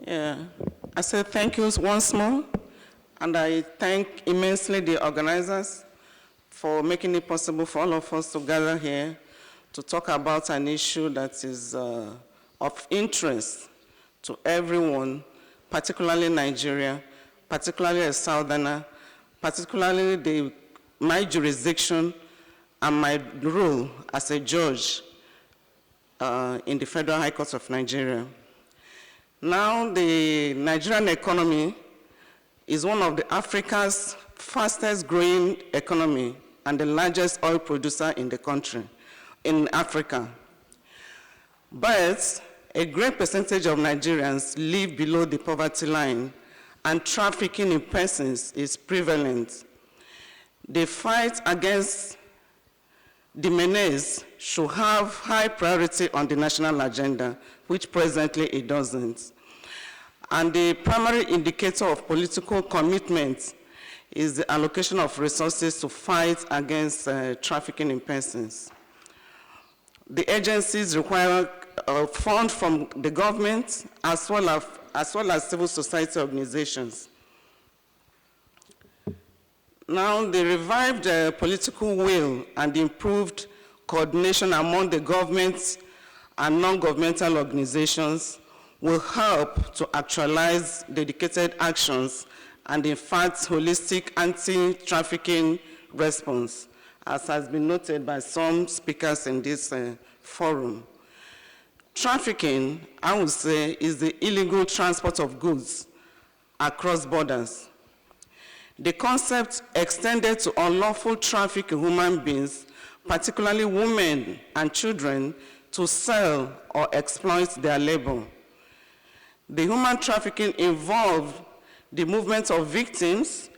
Yeah, I say thank you once more, and I thank immensely the organizers for making it possible for all of us to gather here to talk about an issue that is of interest to everyone, particularly Nigeria, particularly a Southerner, particularly my jurisdiction and my role as a judge in the Federal High Court of Nigeria. Now, the Nigerian economy is one of Africa's fastest growing economy and the largest oil producer in the country, in Africa. But a great percentage of Nigerians live below the poverty line, and trafficking in persons is prevalent. The fight against the menace should have high priority on the national agenda, which presently it doesn't. And the primary indicator of political commitment is the allocation of resources to fight against trafficking in persons. The agencies require funds from the government as well as civil society organizations. Now, the revived political will and improved coordination among the government and non-governmental organizations will help to actualize dedicated actions and, in fact, holistic anti-trafficking response, as has been noted by some speakers in this forum. Trafficking, I would say, is the illegal transport of goods across borders. The concept extended to unlawful traffic in human beings, particularly women and children, to sell or exploit their labor. The human trafficking involved the movement of victims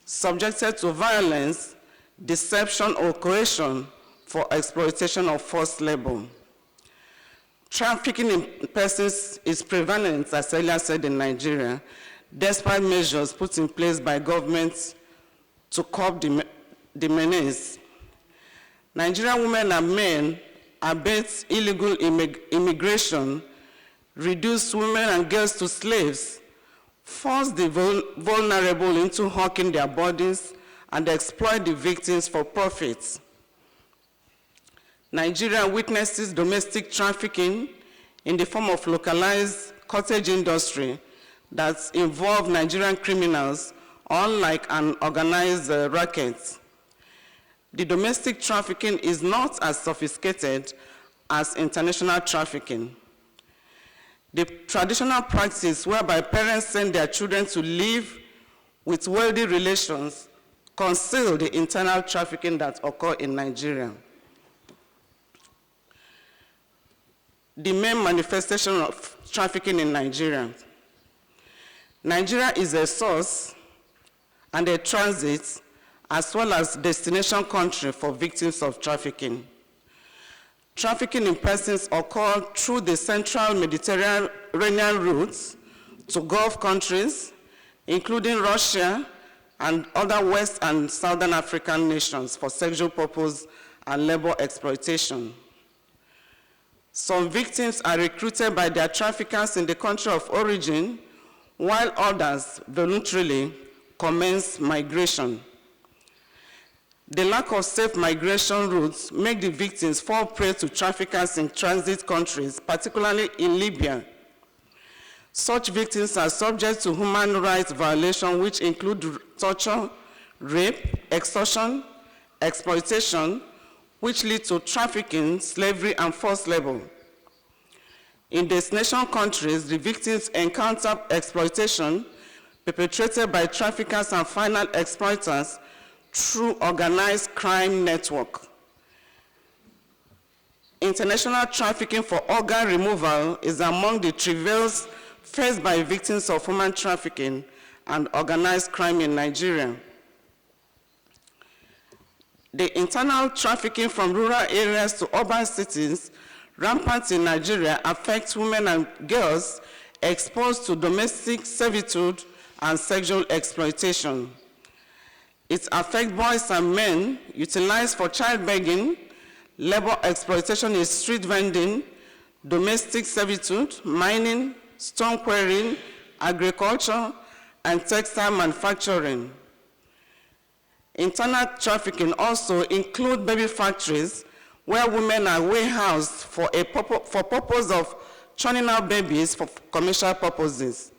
subjected to violence, deception, or coercion for exploitation of forced labor. Trafficking in persons is prevalent, as earlier said, in Nigeria, despite measures put in place by governments to curb the menace. Nigerian women and men abet illegal immigration, reduce women and girls to slaves, force the vulnerable into hawking their bodies, and exploit the victims for profit. Nigeria witnesses domestic trafficking in the form of localized cottage industry that involve Nigerian criminals, unlike an organized racket. The domestic trafficking is not as sophisticated as international trafficking. The traditional practice whereby parents send their children to live with wealthy relations conceal the internal trafficking that occur in Nigeria. The main manifestation of trafficking in Nigeria. Nigeria is a source and a transit as well as destination country for victims of trafficking. Trafficking in persons occur through the central Mediterranean routes to Gulf countries, including Russia and other West and Southern African nations for sexual purpose and labor exploitation. Some victims are recruited by their traffickers in the country of origin, while others voluntarily commence migration. The lack of safe migration routes make the victims fall prey to traffickers in transit countries, particularly in Libya. Such victims are subject to human rights violations, which include torture, rape, extortion, exploitation, which lead to trafficking, slavery, and forced labor. In destination countries, the victims encounter exploitation perpetrated by traffickers and final exploiters through organized crime network. International trafficking for organ removal is among the travails faced by victims of human trafficking and organized crime in Nigeria. The internal trafficking from rural areas to urban cities, rampant in Nigeria, affects women and girls exposed to domestic servitude and sexual exploitation. It affects boys and men utilized for child begging, labor exploitation in street vending, domestic servitude, mining, stone quarrying, agriculture, and textile manufacturing. Internal trafficking also includes baby factories where women are warehoused for purpose of churning out babies for commercial purposes.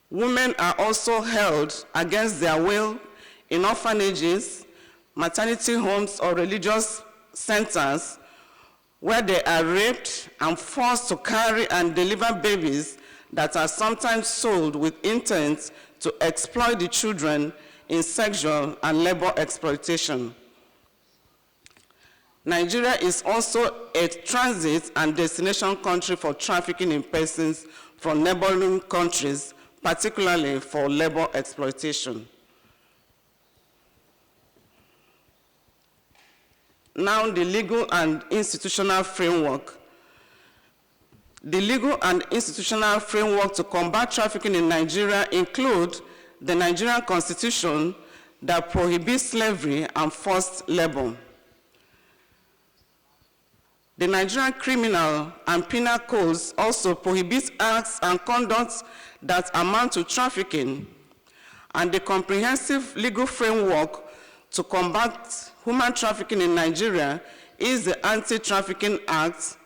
Women are also held against their will in orphanages, maternity homes, or religious centers where they are raped and forced to carry and deliver babies that are sometimes sold with intent to exploit the children in sexual and labor exploitation. Nigeria is also a transit and destination country for trafficking in persons from neighboring countries, particularly for labor exploitation. Now, the legal and institutional framework. The legal and institutional framework to combat trafficking in Nigeria include the Nigerian Constitution that prohibits slavery and forced labor. The Nigerian Criminal and Penal Codes also prohibit acts and conducts that amount to trafficking, and the comprehensive legal framework to combat human trafficking in Nigeria is the Anti-Trafficking Act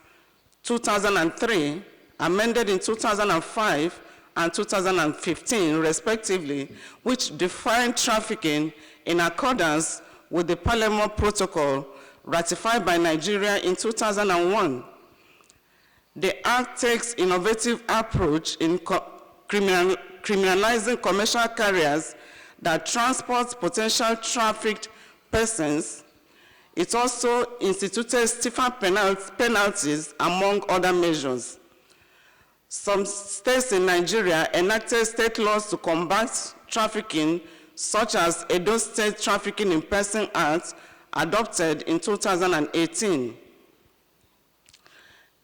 2003, amended in 2005 and 2015, respectively, which define trafficking in accordance with the Palermo Protocol ratified by Nigeria in 2001. The Act takes innovative approach in criminalizing commercial carriers that transport potential trafficked persons. It also instituted stiffer penalties, among other measures. Some states in Nigeria enacted state laws to combat trafficking, such as Edo State Trafficking in Person Act, adopted in 2018.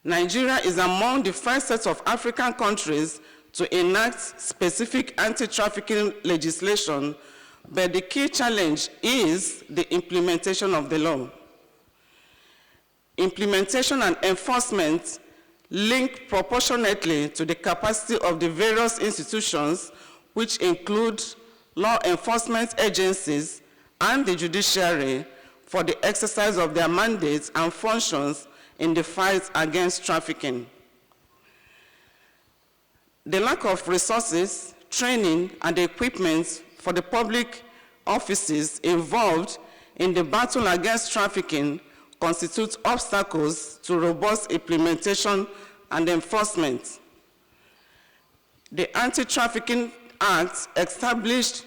Nigeria is among the first set of African countries to enact specific anti-trafficking legislation, but the key challenge is the implementation of the law. Implementation and enforcement link proportionately to the capacity of the various institutions, which include law enforcement agencies and the judiciary, for the exercise of their mandates and functions in the fight against trafficking. The lack of resources, training, and equipment for the public offices involved in the battle against trafficking constitute obstacles to robust implementation and enforcement. The Anti-Trafficking Act established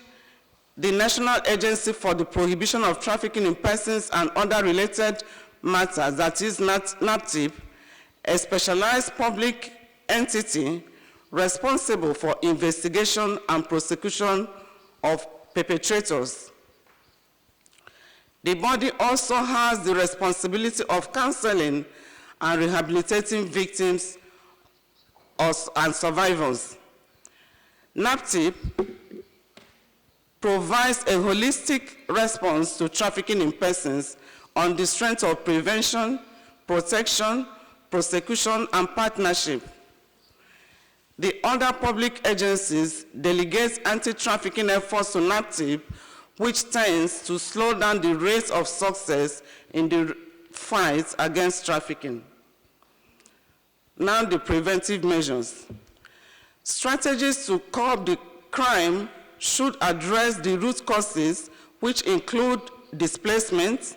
the National Agency for the Prohibition of Trafficking in Persons and Other Related Matters, that is NAPTIP, a specialized public entity responsible for investigation and prosecution of perpetrators. The body also has the responsibility of counseling and rehabilitating victims and survivors. NAPTIP provides a holistic response to trafficking in persons on the strength of prevention, protection, prosecution, and partnership. The other public agencies delegate anti-trafficking efforts to NAPTIP, which tends to slow down the rate of success in the fight against trafficking. Now, the preventive measures. Strategies to curb the crime should address the root causes, which include displacement,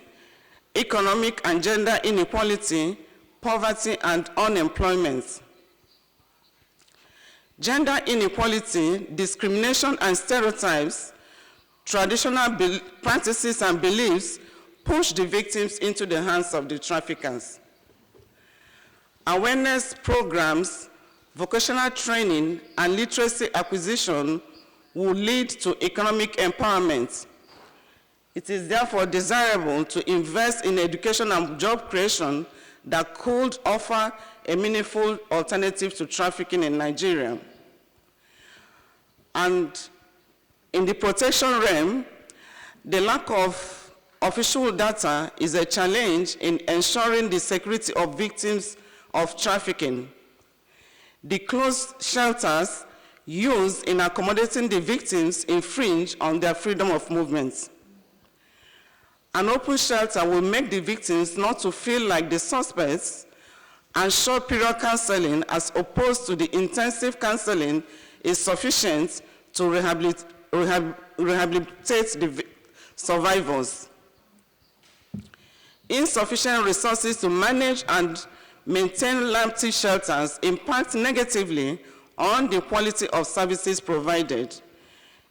economic and gender inequality, poverty, and unemployment. Gender inequality, discrimination and stereotypes, traditional practices and beliefs push the victims into the hands of the traffickers. Awareness programs, vocational training, and literacy acquisition will lead to economic empowerment. It is therefore desirable to invest in education and job creation that could offer a meaningful alternative to trafficking in Nigeria. And in the protection realm, the lack of official data is a challenge in ensuring the security of victims of trafficking. The closed shelters used in accommodating the victims infringe on their freedom of movement. An open shelter will make the victims not to feel like the suspects, and short period counseling as opposed to the intensive counseling is sufficient to rehabilitate the survivors. Insufficient resources to manage and maintain empty shelters impact negatively on the quality of services provided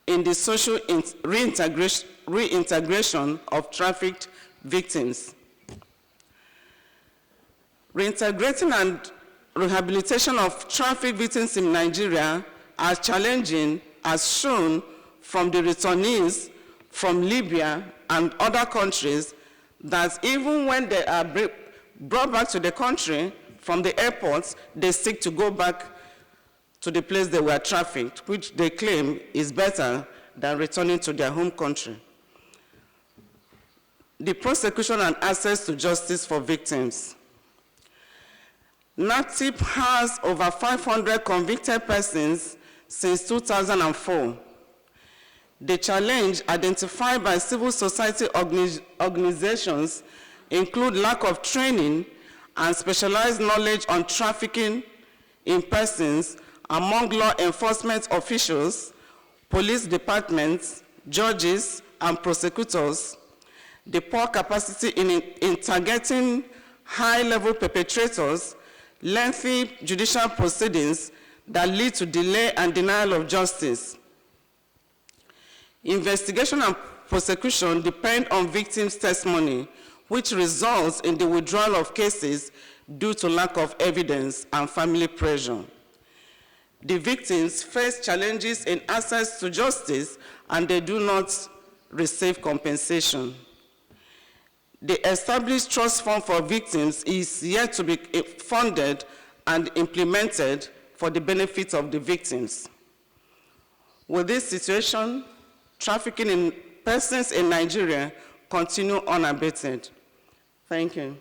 in the social reintegration of trafficked victims. Reintegrating and rehabilitation of trafficked victims in Nigeria are challenging, as shown from the returnees from Libya and other countries, that even when they are brought back to the country from the airports, they seek to go back to the place they were trafficked, which they claim is better than returning to their home country. The prosecution and access to justice for victims. NAPTIP has over 500 convicted persons since 2004. The challenge identified by civil society organizations include lack of training and specialized knowledge on trafficking in persons among law enforcement officials, police departments, judges, and prosecutors, the poor capacity in targeting high-level perpetrators, lengthy judicial proceedings that lead to delay and denial of justice. Investigation and prosecution depend on victims' testimony, which results in the withdrawal of cases due to lack of evidence and family pressure. The victims face challenges in access to justice, and they do not receive compensation. The established trust fund for victims is yet to be funded and implemented for the benefit of the victims. With this situation, trafficking in persons in Nigeria continue unabated. Thank you.